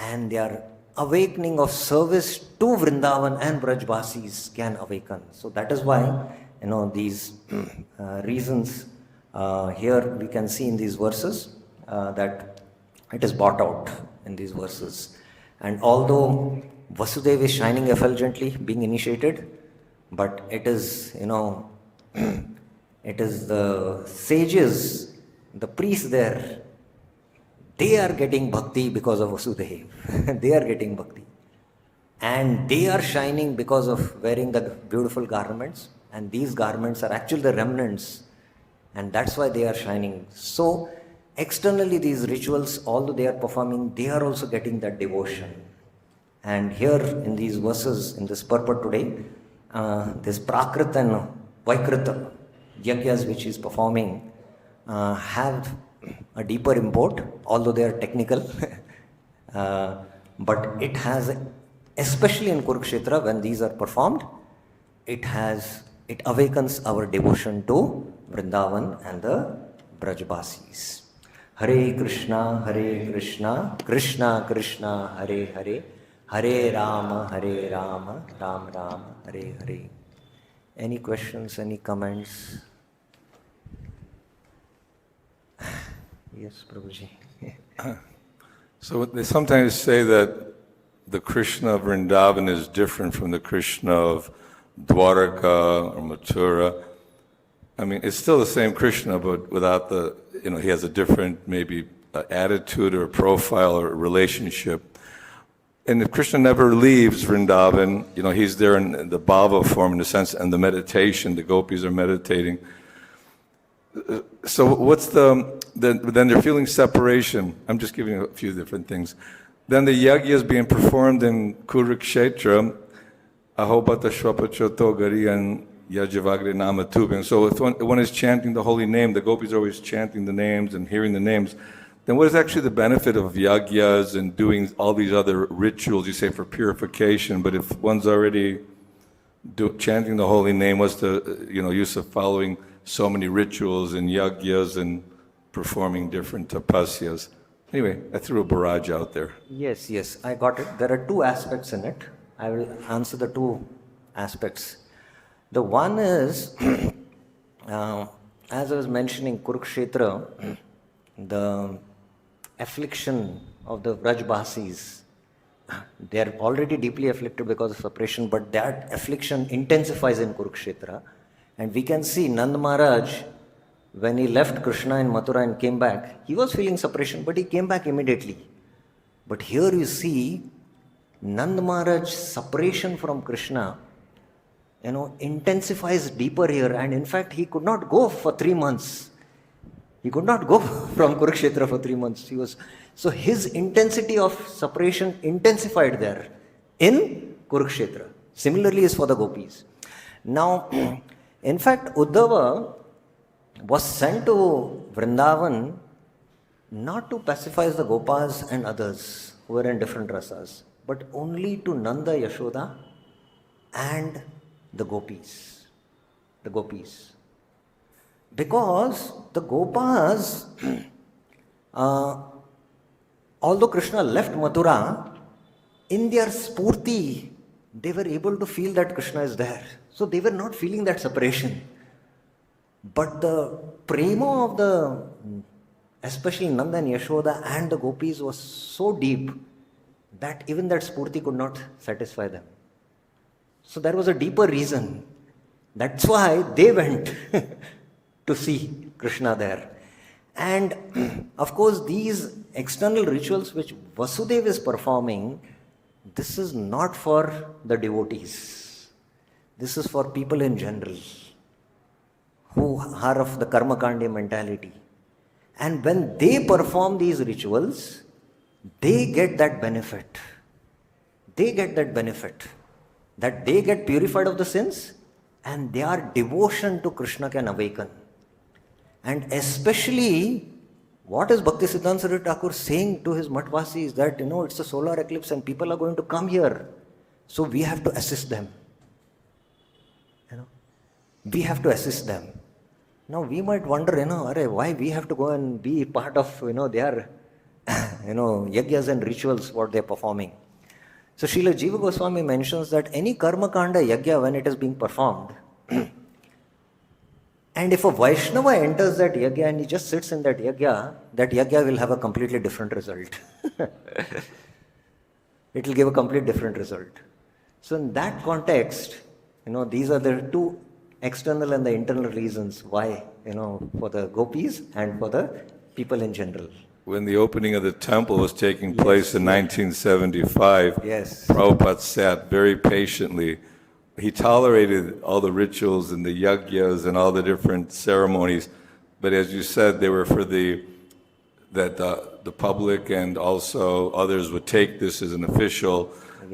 and their awakening of service to Vrindavan and Brajvasis can awaken. So that is why, these reasons here we can see in these verses that it is brought out in these verses. And although Vasudeva is shining effulgently, being initiated, but it is, it is the sages, the priests there, they are getting bhakti because of Vasudeva. They are getting bhakti. And they are shining because of wearing the beautiful garments. And these garments are actually the remnants. And that's why they are shining. So, externally these rituals, although they are performing, they are also getting that devotion. And here in these verses, in this purport today, this Prakrit and Vaikrit yagyas which he is performing have a deeper import, although they are technical. But it has, especially in Kurukshetra, when these are performed, it awakens our devotion to Vrindavan and the Brajbasis. Hare Krishna, Krishna Krishna, Hare Hare, Hare Rama, Rama Rama, Hare Hare. Any questions, any comments? Yes, Prabhuji. So they sometimes say that the Krishna of Vrindavan is different from the Krishna of Dwaraka or Mathura. I mean, it's still the same Krishna, but without the, he has a different maybe attitude or profile or relationship. And if Krishna never leaves Vrindavan, he's there in the bhava form, in a sense, and the meditation, the gopis are meditating. So what's then they're feeling separation. I'm just giving you a few different things. Then the yagya is being performed in Kurukshetra, Ahobata Shwapachoto Gariyan Yajavagri Namatubin. So if one is chanting the holy name, the gopis are always chanting the names and hearing the names, then what is actually the benefit of yagyas and doing all these other rituals, you say, for purification? But if one's already chanting the holy name, what's the use of following so many rituals and yagyas and performing different tapasyas? Anyway, I threw a barrage out there. Yes, I got it. There are two aspects in it. I will answer the two aspects. The one is, as I was mentioning, Kurukshetra, the affliction of the Vrajbasis, they are already deeply afflicted because of separation, but that affliction intensifies in Kurukshetra. And we can see Nand Maharaj, when he left Krishna in Mathura and came back, he was feeling separation, but he came back immediately. But here you see Nand Maharaj's separation from Krishna, intensifies deeper here. And in fact, he could not go for 3 months. He could not go from Kurukshetra for 3 months. So his intensity of separation intensified there in Kurukshetra. Similarly is for the gopis. Now, in fact, Uddhava was sent to Vrindavan not to pacify the gopas and others who were in different rasas, but only to Nanda, Yashoda and the gopis. Because the gopas, although Krishna left Mathura, in their spurti, they were able to feel that Krishna is there. So they were not feeling that separation. But the prema of especially Nanda and Yashoda and the gopis was so deep that even that spurti could not satisfy them. So there was a deeper reason. That's why they went to see Krishna there. And of course, these external rituals which Vasudeva is performing, this is not for the devotees. This is for people in general who are of the karmakandi mentality. And when they perform these rituals, they get that benefit. They get that benefit. That they get purified of the sins and their devotion to Krishna can awaken. And especially, what is Bhaktisiddhanta Saraswati Thakur saying to his Mathvasis that, it's a solar eclipse and people are going to come here. So we have to assist them. We have to assist them. Now we might wonder, why we have to go and be part of, their, yagyas and rituals, what they're performing. So Srila Jiva Goswami mentions that any karma kanda yagya, when it is being performed, and if a Vaishnava enters that yagya and he just sits in that yagya will have a completely different result. It will give a completely different result. So in that context, these are the two external and the internal reasons why, for the gopis and for the people in general. When the opening of the temple was taking place in 1975, Prabhupada sat very patiently. He tolerated all the rituals and the yagyas and all the different ceremonies, but as you said, they were for the public and also others would take this as an official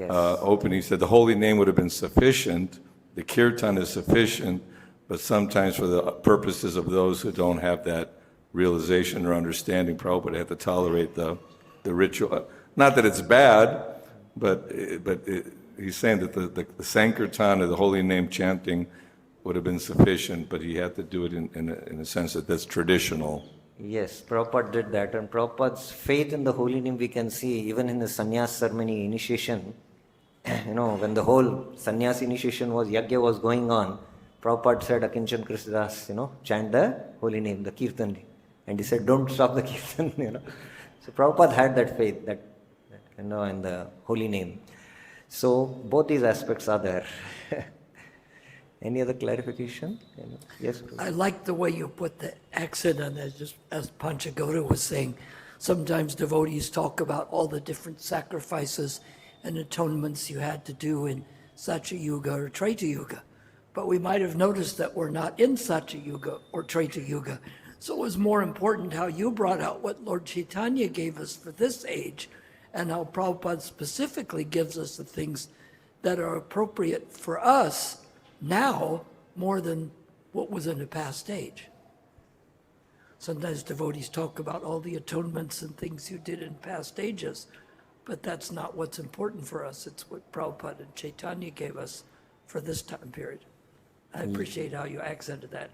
opening. He said the holy name would have been sufficient, the kirtan is sufficient, but sometimes for the purposes of those who don't have that realization or understanding, Prabhupada had to tolerate the ritual. Not that it's bad, but he's saying that the Sankirtan or the holy name chanting would have been sufficient, but he had to do it in a sense that's traditional. Yes, Prabhupada did that, and Prabhupada's faith in the holy name we can see even in the sannyas ceremony initiation. When the whole sannyas initiation yagya was going on, Prabhupada said, Akinchan Krishnadas, chant the holy name, the kirtan. And he said, don't stop the kirtan, So Prabhupada had that faith, that in the holy name. So both these aspects are there. Any other clarification? Yes, please. I like the way you put the accent on that, just as Panchagoda was saying. Sometimes devotees talk about all the different sacrifices and atonements you had to do in Satya Yuga or Treta Yuga. But we might have noticed that we're not in Satya Yuga or Treta Yuga. So it was more important how you brought out what Lord Chaitanya gave us for this age and how Prabhupada specifically gives us the things that are appropriate for us now more than what was in the past age. Sometimes devotees talk about all the atonements and things you did in past ages, but that's not what's important for us. It's what Prabhupada and Chaitanya gave us for this time period. I appreciate how you accented that.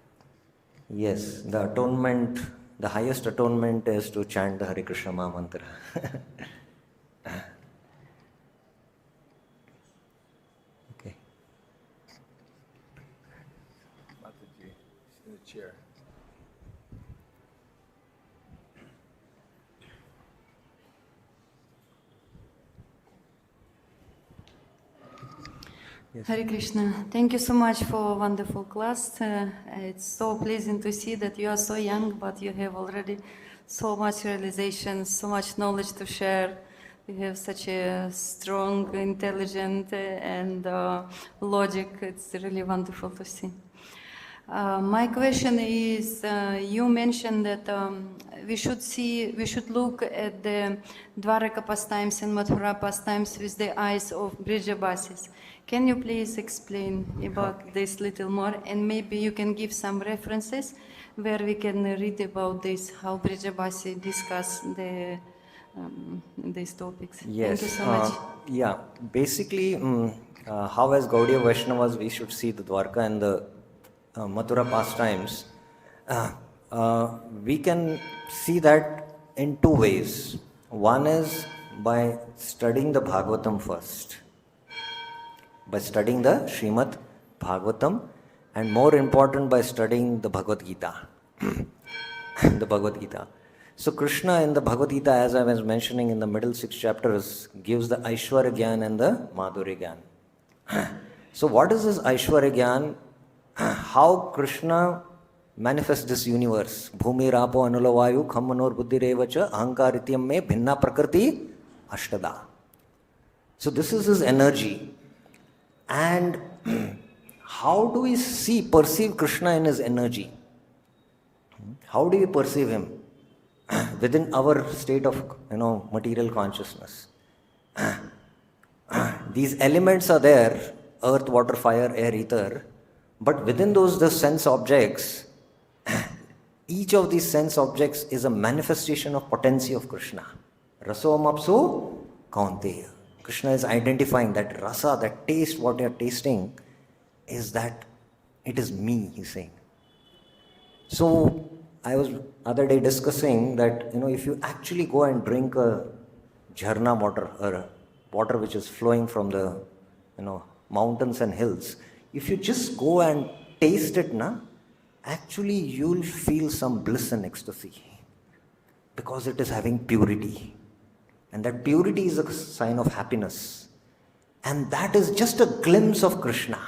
Yes, the atonement, the highest atonement is to chant the Hare Krishna Maha Mantra. Okay. Mataji, in the chair. Yes. Hare Krishna. Thank you so much for a wonderful class. It's so pleasing to see that you are so young, but you have already so much realization, so much knowledge to share. You have such a strong, intelligent, and logic. It's really wonderful to see. My question is, you mentioned that we should look at the Dwaraka pastimes and Mathura pastimes with the eyes of Brijabasis. Can you please explain about this little more, and maybe you can give some references where we can read about this, how Brijabasi discuss these topics? Yes. Thank you so much. Yeah, basically, how as Gaudiya Vaishnavas we should see the Dwarka and the Mathura pastimes. We can see that in two ways. One is by studying the Bhagavatam first. By studying the Srimad Bhagavatam, and more important by studying the Bhagavad Gita. The Bhagavad Gita. So Krishna in the Bhagavad Gita, as I was mentioning in the middle 6 chapters, gives the Aishwarya Gyan and the Madhurya Gyan. So what is this Aishwarya Gyan? How Krishna manifests this universe. Bhumi rapo anulavayu khammanor buddhirevacha ahankarityam me bhinna prakriti ashtada. So this is his energy. And how do we perceive Krishna in his energy? How do we perceive him? within our state of, material consciousness. These elements are there, earth, water, fire, air, ether, but within the sense objects, each of these sense objects is a manifestation of potency of Krishna. Raso mapsu kaunteya. Krishna is identifying that rasa, that taste, what you are tasting, is that it is me, he's saying. So, I was other day discussing that, if you actually go and drink a jharna water, or water which is flowing from the, mountains and hills, if you just go and taste it, actually you'll feel some bliss and ecstasy, because it is having purity. And that purity is a sign of happiness. And that is just a glimpse of Krishna.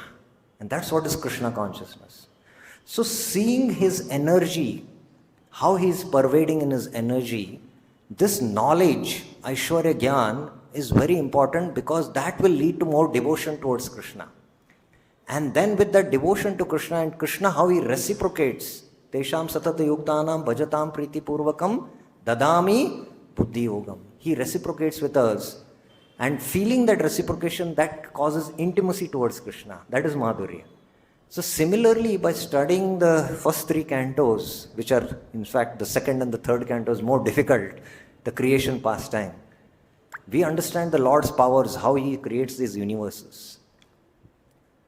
And that's what is Krishna consciousness. So seeing his energy, how he is pervading in his energy, this knowledge, Aishwarya Gyan, is very important, because that will lead to more devotion towards Krishna. And then with that devotion to Krishna, and Krishna, how he reciprocates, Tesham satata yuktanam bhajatam priti purvakam dadami buddhi yogam. He reciprocates with us, and feeling that reciprocation, that causes intimacy towards Krishna. That is Madhurya. So similarly, by studying the first three cantos, which are in fact the second and the third canto is more difficult, the creation pastime, we understand the Lord's powers, how he creates these universes.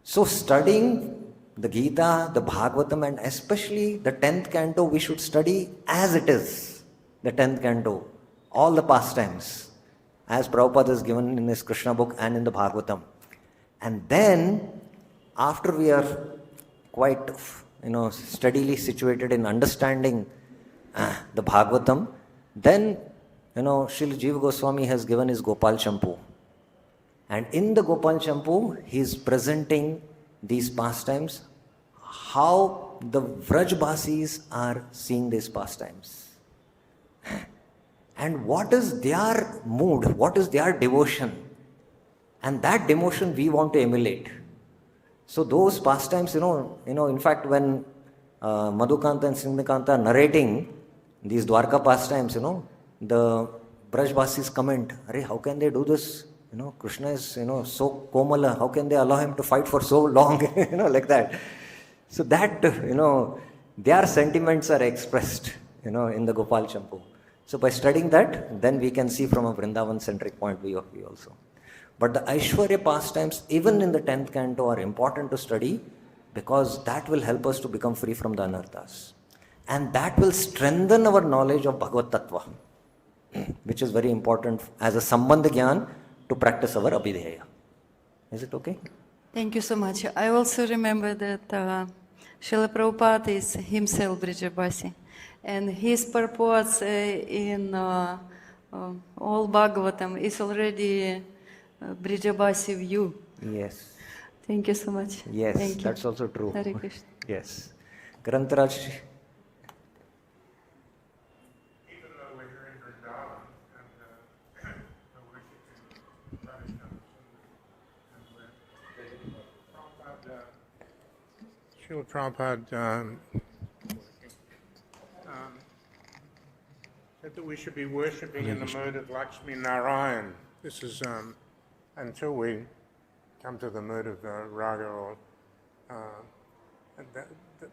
So studying the Gita, the Bhagavatam, and especially the 10th canto, we should study as it is, the 10th canto, all the pastimes, as Prabhupada has given in his Krishna book and in the Bhagavatam. And then, after we are quite, steadily situated in understanding the Bhagavatam, then, Srila Jiva Goswami has given his Gopal Champu. And in the Gopal Champu, he is presenting these pastimes, how the Vrajbasis are seeing these pastimes. And what is their mood, what is their devotion. And that devotion we want to emulate. So those pastimes, in fact, when Madhukanta and Sindhikanta are narrating these Dwarka pastimes, the Brajbasis comment, "Arey, how can they do this? Krishna is, so Komala, how can they allow him to fight for so long?" Like that. So that, their sentiments are expressed, in the Gopal Champu. So by studying that, then we can see from a Vrindavan-centric point of view also. But the Aishwarya pastimes, even in the 10th canto, are important to study, because that will help us to become free from the anarthas. And that will strengthen our knowledge of Bhagavad Tattva, which is very important as a Sambandha Gyan to practice our Abhidheya. Is it okay? Thank you so much. I also remember that Srila Prabhupada is himself Brijabasi, and his purpose in all Bhagavatam is already Brijabasi view. Yes. Thank you so much. Yes, Thank you. that's also true. Hare Krishna. Yes. Grantaraj. Even though we're here in Vrindavan and we're worshiping traditions and Srila Prabhupada said that we should be worshipping in the mode of Lakshmi Narayan. This is until we come to the mode of Raga, or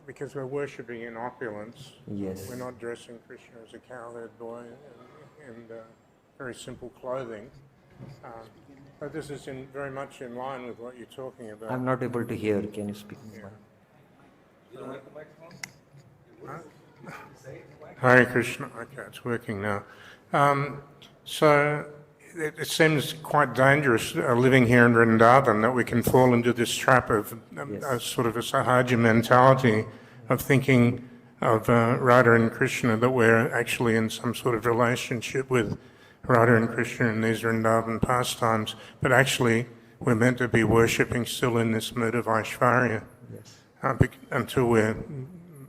because we're worshipping in opulence. Yes. We're not dressing Krishna as a cow-herd boy in very simple clothing. But this is very much in line with what you're talking about. I'm not able to hear. Can you speak? Hare Krishna. Okay, it's working now. So it seems quite dangerous living here in Vrindavan, that we can fall into this trap of a sort of a sahaja mentality of thinking of Radha and Krishna, that we're actually in some sort of relationship with Radha and Krishna in these Vrindavan pastimes, but actually we're meant to be worshipping still in this mood of Aishwarya until we're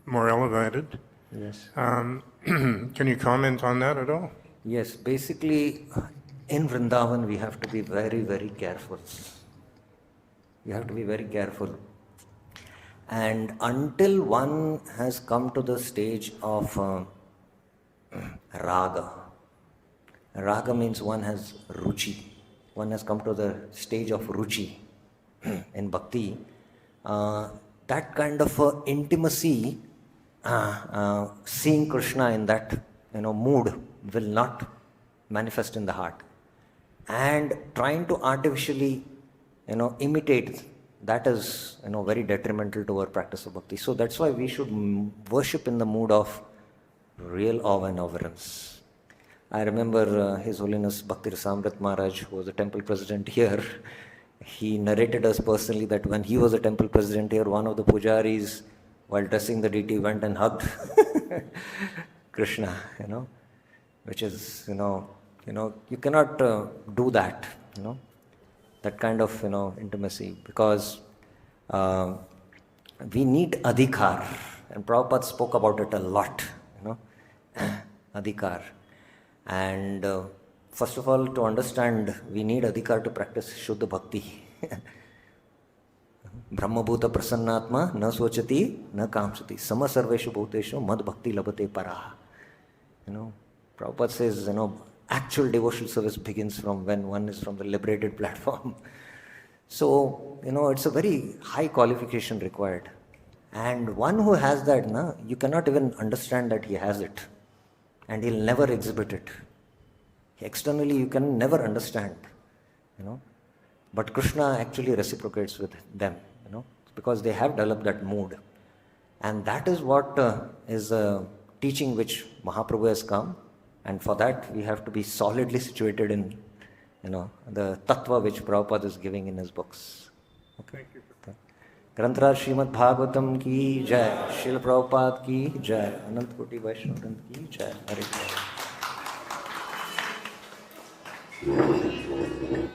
more elevated. Yes. Can you comment on that at all? Yes. Basically, in Vrindavan, we have to be very, very careful. We have to be very careful. And until one has come to the stage of Raga. Raga means one has ruchi. One has come to the stage of ruchi in bhakti. That kind of intimacy, seeing Krishna in that mood will not manifest in the heart. And trying to artificially imitate, that is very detrimental to our practice of bhakti. So that's why we should worship in the mood of real awe and reverence. I remember His Holiness Bhakti Rasamrit Maharaj, who was a temple president here, he narrated us personally that when he was a temple president here, one of the pujaris, while dressing the deity, went and hugged Krishna, which is, you cannot do that, that kind of, intimacy, because we need adhikar, and Prabhupada spoke about it a lot, adhikar. And first of all, to understand, we need adhikar to practice Shuddha Bhakti. Brahmabhuta prasannatma na sochati na kamsati sama sarveshu bhuteshu mad bhakti labate paraha. Prabhupada says, actual devotional service begins from when one is from the liberated platform. So, it's a very high qualification required. And one who has that, you cannot even understand that he has it. And he'll never exhibit it. Externally, you can never understand, But Krishna actually reciprocates with them, because they have developed that mood. And that is what is a teaching which Mahaprabhu has come. And for that, we have to be solidly situated in, the tattva which Prabhupada is giving in his books. Okay. Granthara Srimad Bhagavatam ki jai, Srila Prabhupada ki jai, Anant Koti Vaishnava Vrinda ki jai. Hare Krishna.